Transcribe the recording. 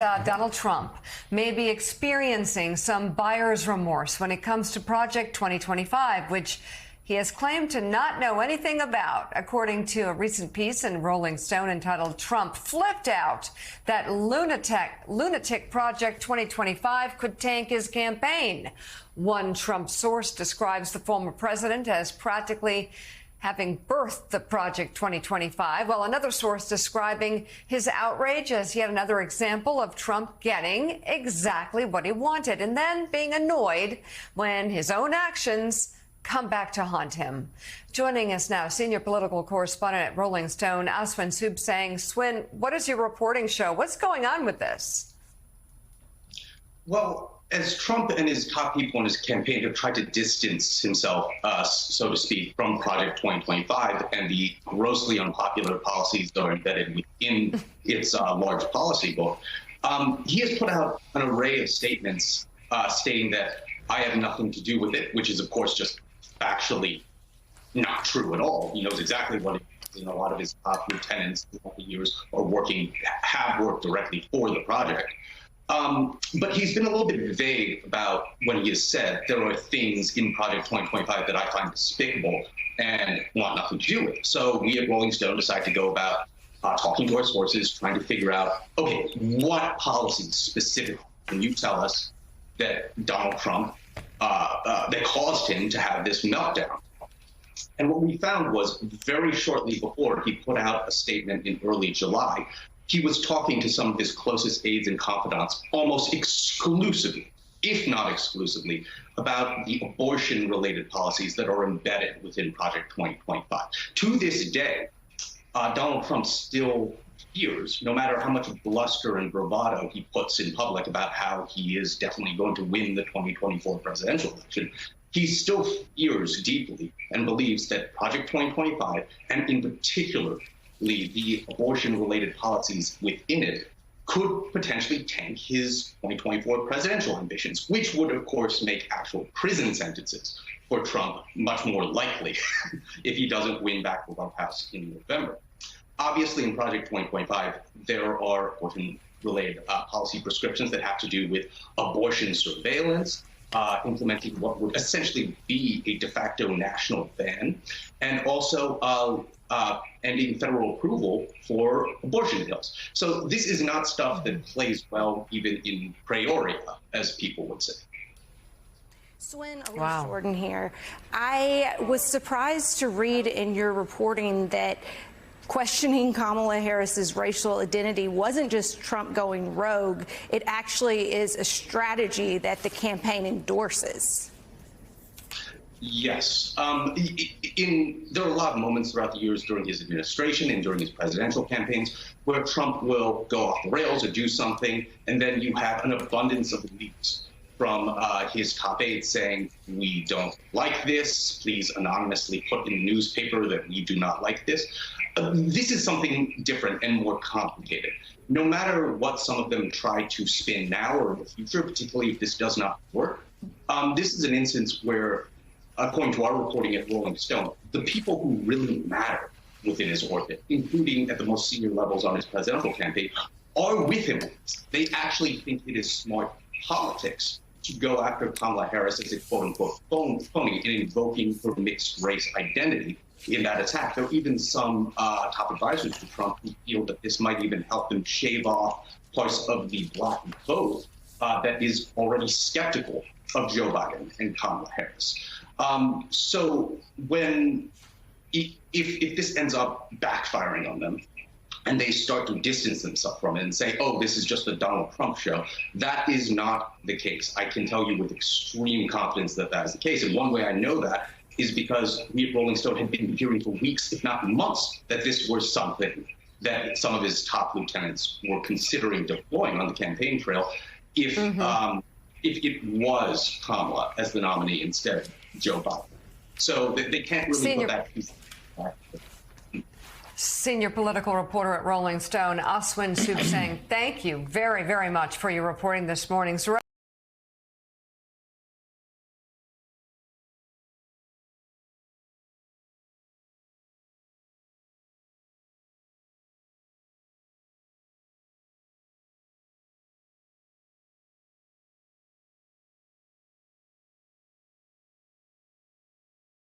Donald Trump may be experiencing some buyer's remorse when it comes to Project 2025, which he has claimed to not know anything about, according to a recent piece in Rolling Stone entitled "Trump Flipped Out That Lunatic Project 2025 Could Tank His Campaign." One Trump source describes the former president as practically having birthed the Project 2025, while another source describing his outrage as yet another example of Trump getting exactly what he wanted and then being annoyed when his own actions come back to haunt him. Joining us now, senior political correspondent at Rolling Stone, Aswin Subsang. Swin, what does your reporting show? What's going on with this? Well, as Trump and his top people in his campaign have tried to distance himself, so to speak, from Project 2025 and the grossly unpopular policies that are embedded within its large policy book, he has put out an array of statements stating that I have nothing to do with it, which is, of course, just factually not true at all. He knows exactly what it is, and a lot of his top lieutenants over the years have worked directly for the project. But he's been a little bit vague about when he has said there are things in Project 2025 that I find despicable and want nothing to do with. So we at Rolling Stone decided to go about talking to our sources, trying to figure out, okay, what policies specifically can you tell us that Donald Trump, that caused him to have this meltdown? And what we found was very shortly before he put out a statement in early July, he was talking to some of his closest aides and confidants almost exclusively, if not exclusively, about the abortion-related policies that are embedded within Project 2025. To this day, Donald Trump still fears, no matter how much bluster and bravado he puts in public about how he is definitely going to win the 2024 presidential election, he still fears deeply and believes that Project 2025, and in particular, the abortion-related policies within it, could potentially tank his 2024 presidential ambitions, which would, of course, make actual prison sentences for Trump much more likely if he doesn't win back the White House in November. Obviously, in Project 2025, there are abortion-related policy prescriptions that have to do with abortion surveillance, implementing what would essentially be a de facto national ban, and also ending federal approval for abortion pills. So this is not stuff that plays well even in Peoria, as people would say. Swin, Elise Jordan here. I was surprised to read in your reporting that questioning Kamala Harris's racial identity wasn't just Trump going rogue. It actually is a strategy that the campaign endorses. Yes. There are a lot of moments throughout the years during his administration and during his presidential campaigns where Trump will go off the rails or do something, and then you have an abundance of leaks from his top aides saying, we don't like this, please anonymously put in the newspaper that we do not like this. This is something different and more complicated. No matter what some of them try to spin now or in the future, particularly if this does not work, this is an instance where, according to our reporting at Rolling Stone, the people who really matter within his orbit, including at the most senior levels on his presidential campaign, are with him. They actually think it is smart politics to go after Kamala Harris as a quote-unquote phony in invoking her mixed race identity in that attack. There are even some top advisors to Trump who feel that this might even help them shave off parts of the black vote that is already skeptical of Joe Biden and Kamala Harris. So if this ends up backfiring on them, and they start to distance themselves from it and say, oh, this is just a Donald Trump show, that is not the case. I can tell you with extreme confidence that that is the case. And one way I know that is because we at Rolling Stone had been hearing for weeks, if not months, that this was something that some of his top lieutenants were considering deploying on the campaign trail if it was Kamala as the nominee instead of Joe Biden. So they can't really put that piece back. Senior political reporter at Rolling Stone, Aswin Subsang, thank you very, very much for your reporting this morning.